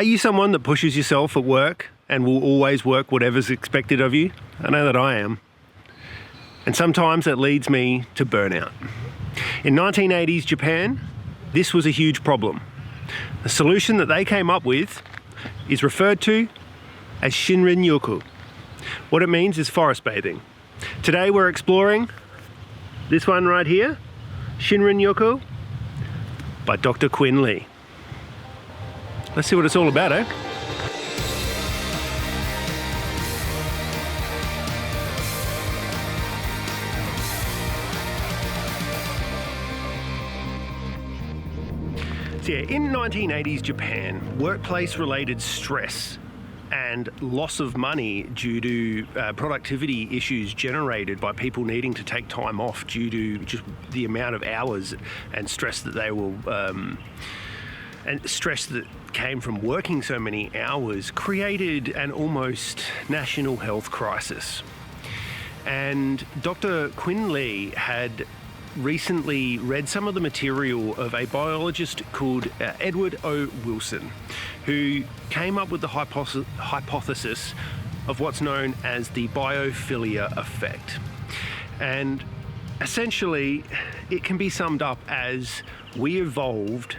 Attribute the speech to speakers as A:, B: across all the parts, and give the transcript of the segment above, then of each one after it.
A: Are you someone that pushes yourself at work and will always work whatever's expected of you? I know that I am. And sometimes it leads me to burnout. In 1980s Japan, this was a huge problem. The solution that they came up with is referred to as Shinrin-Yoku. What it means is forest bathing. Today we're exploring this one right here, Shinrin-Yoku by Dr. Quinn Lee. Let's see what it's all about, eh? So yeah, in 1980s Japan, workplace-related stress and loss of money due to productivity issues generated by people needing to take time off due to just the amount of hours and stress that they will and stress that came from working so many hours created an almost national health crisis. And Dr. Quinn Lee had recently read some of the material of a biologist called Edward O. Wilson, who came up with the hypothesis of what's known as the biophilia effect. And essentially, it can be summed up as we evolved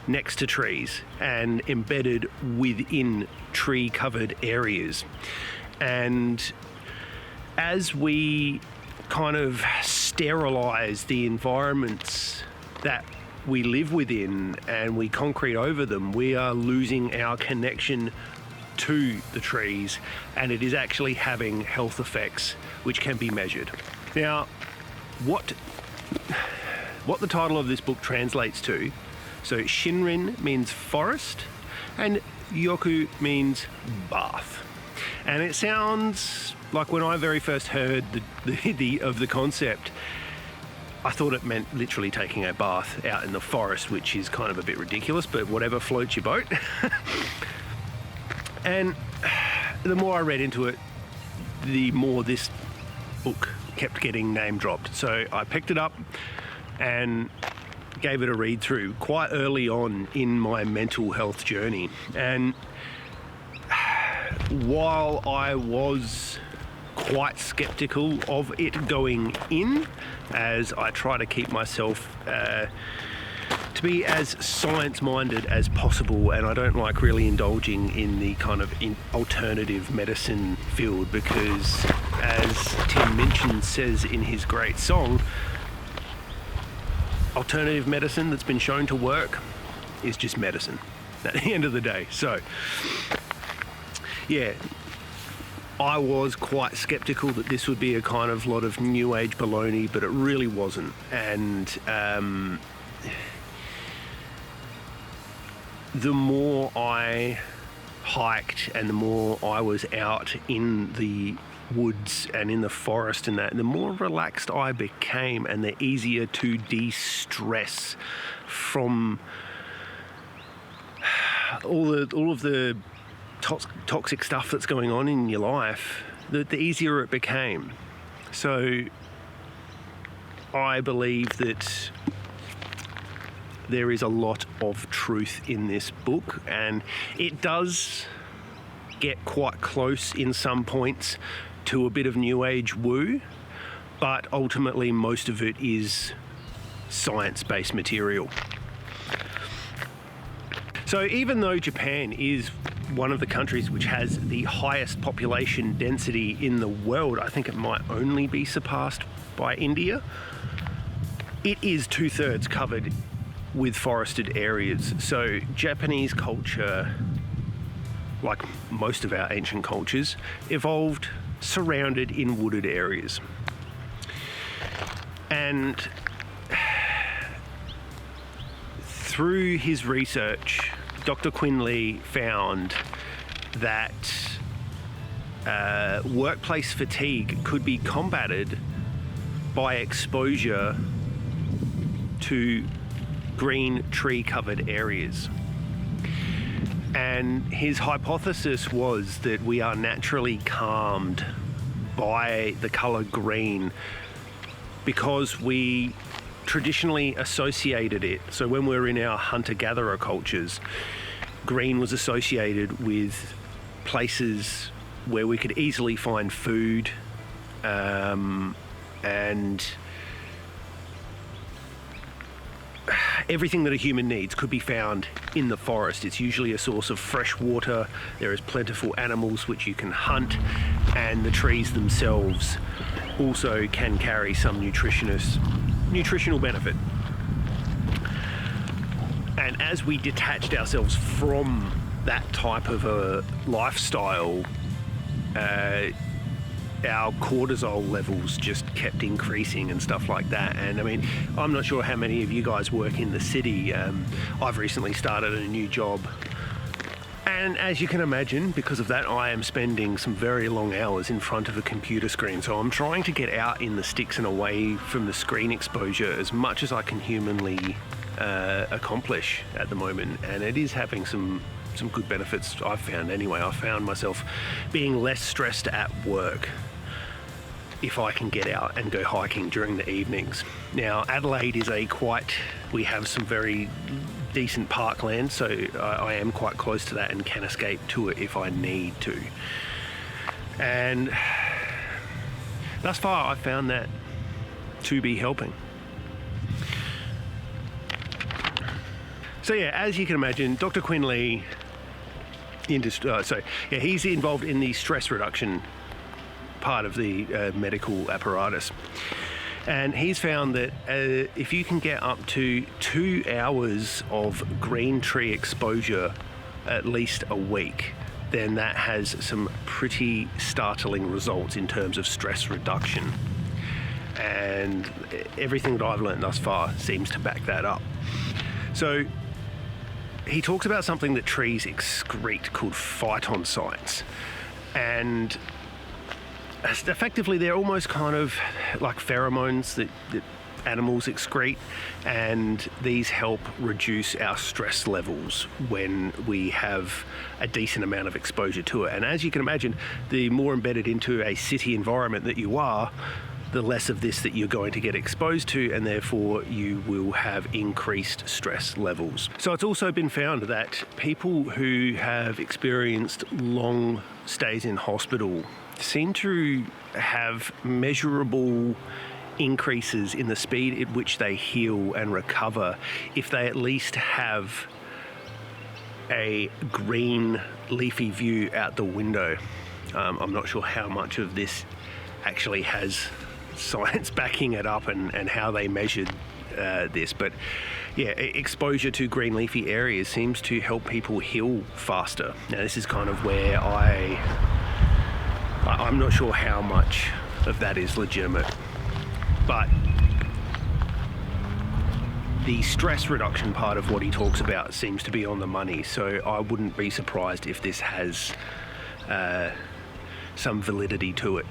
A: next to trees and embedded within tree-covered areas. And as we kind of sterilize the environments that we live within and we concrete over them, we are losing our connection to the trees, and it is actually having health effects which can be measured. Now, what the title of this book translates to, so Shinrin means forest and Yoku means bath. And it sounds like when I very first heard the concept, I thought it meant literally taking a bath out in the forest, which is kind of a bit ridiculous, but whatever floats your boat. And the more I read into it, the more this book kept getting name dropped. So I picked it up and gave it a read through quite early on in my mental health journey. And while I was quite skeptical of it going in, as I try to keep myself to be as science-minded as possible, and I don't like really indulging in the kind of alternative medicine field, because as Tim Minchin says in his great song, alternative medicine that's been shown to work is just medicine at the end of the day. So yeah, I was quite skeptical that this would be a kind of lot of new age baloney, but it really wasn't. And the more I hiked and the more I was out in the woods and in the forest and that, the more relaxed I became, and the easier to de-stress from all of the toxic stuff that's going on in your life, the easier it became. So I believe that there is a lot of truth in this book, and it does get quite close in some points to a bit of new age woo, but ultimately most of it is science-based material. So even though Japan is one of the countries which has the highest population density in the world, I think it might only be surpassed by India, it is 2/3 covered with forested areas. So Japanese culture, like most of our ancient cultures, evolved surrounded in wooded areas. And through his research, Dr. Quinn Lee found that workplace fatigue could be combated by exposure to green tree-covered areas. And his hypothesis was that we are naturally calmed by the colour green because we traditionally associated it. So when we're in our hunter-gatherer cultures, green was associated with places where we could easily find food, and everything that a human needs could be found in the forest. It's usually a source of fresh water. There is plentiful animals which you can hunt, and the trees themselves also can carry some nutritional benefit. And as we detached ourselves from that type of a lifestyle, our cortisol levels just kept increasing and stuff like that. And I mean, I'm not sure how many of you guys work in the city. I've recently started a new job, and as you can imagine, because of that, I am spending some very long hours in front of a computer screen. So I'm trying to get out in the sticks and away from the screen exposure as much as I can humanly accomplish at the moment, and it is having some good benefits, I've found anyway. I found myself being less stressed at work if I can get out and go hiking during the evenings. Now, Adelaide is we have some very decent parkland, so I am quite close to that and can escape to it if I need to. And thus far, I've found that to be helping. So yeah, as you can imagine, Dr. Quinn Lee, he's involved in the stress reduction part of the medical apparatus. And he's found that if you can get up to 2 hours of green tree exposure at least a week, then that has some pretty startling results in terms of stress reduction. And everything that I've learned thus far seems to back that up. So he talks about something that trees excrete called phytoncides, and effectively they're almost kind of like pheromones that animals excrete, and these help reduce our stress levels when we have a decent amount of exposure to it. And as you can imagine, the more embedded into a city environment that you are, the less of this that you're going to get exposed to, and therefore you will have increased stress levels. So it's also been found that people who have experienced long stays in hospital seem to have measurable increases in the speed at which they heal and recover if they at least have a green leafy view out the window. I'm not sure how much of this actually has science backing it up and how they measured this, but yeah, exposure to green leafy areas seems to help people heal faster. Now this is kind of where I'm not sure how much of that is legitimate, but the stress reduction part of what he talks about seems to be on the money, so I wouldn't be surprised if this has some validity to it.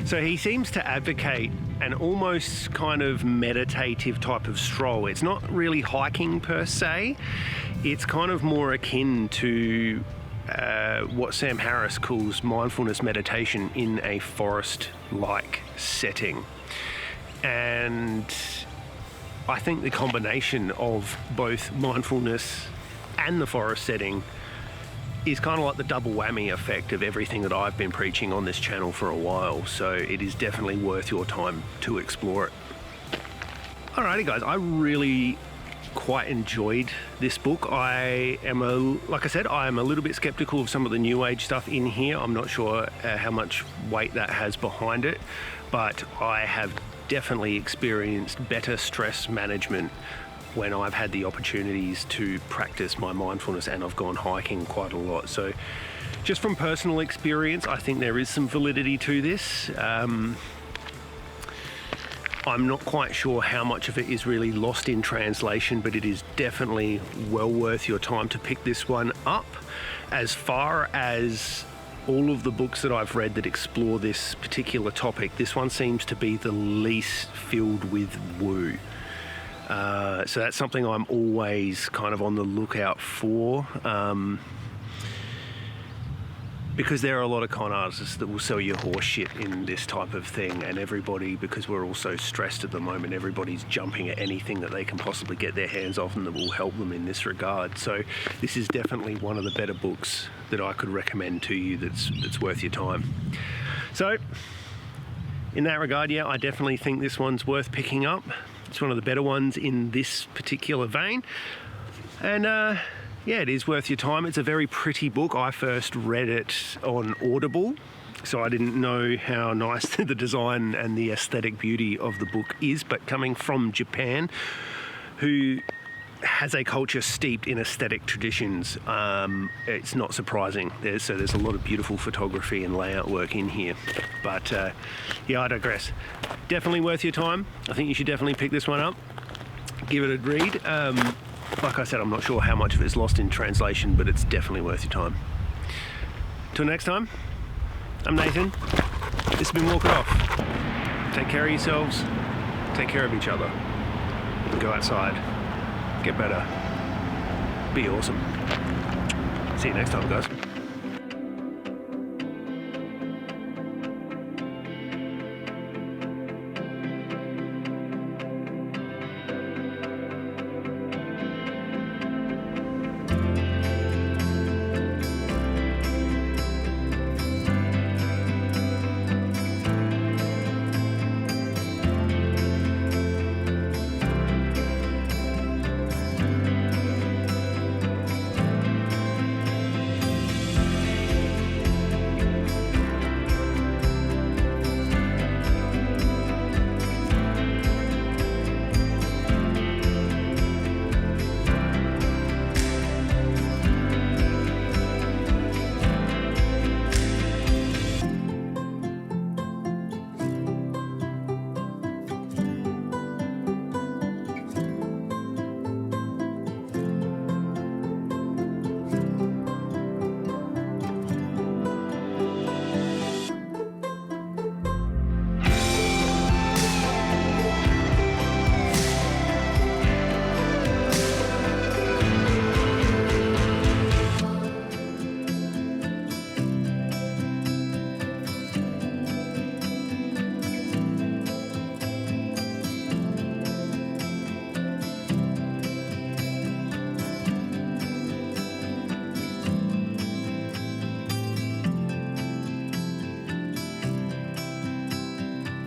A: So he seems to advocate an almost kind of meditative type of stroll. It's not really hiking per se. It's kind of more akin to what Sam Harris calls mindfulness meditation in a forest-like setting. And I think the combination of both mindfulness and the forest setting is kind of like the double whammy effect of everything that I've been preaching on this channel for a while. So it is definitely worth your time to explore it. Alrighty guys, I really quite enjoyed this book. Like I said, I am a little bit skeptical of some of the new age stuff in here. I'm not sure how much weight that has behind it, but I have definitely experienced better stress management when I've had the opportunities to practice my mindfulness, and I've gone hiking quite a lot. So just from personal experience, I think there is some validity to this. I'm not quite sure how much of it is really lost in translation, but it is definitely well worth your time to pick this one up. As far as all of the books that I've read that explore this particular topic, this one seems to be the least filled with woo. So that's something I'm always kind of on the lookout for. because there are a lot of con artists that will sell you horse shit in this type of thing, and everybody, because we're all so stressed at the moment, everybody's jumping at anything that they can possibly get their hands off and that will help them in this regard. So this is definitely one of the better books that I could recommend to you that's worth your time. So in that regard, yeah, I definitely think this one's worth picking up. It's one of the better ones in this particular vein. And yeah, it is worth your time. It's a very pretty book. I first read it on Audible, so I didn't know how nice the design and the aesthetic beauty of the book is, but coming from Japan, who has a culture steeped in aesthetic traditions, it's not surprising. There's a lot of beautiful photography and layout work in here. But yeah, I digress. Definitely worth your time. I think you should definitely pick this one up. Give it a read. Like I said, I'm not sure how much of it's lost in translation, but it's definitely worth your time. Till next time, I'm Nathan. This has been Walk It Off. Take care of yourselves. Take care of each other. Go outside. Get better. Be awesome. See you next time, guys.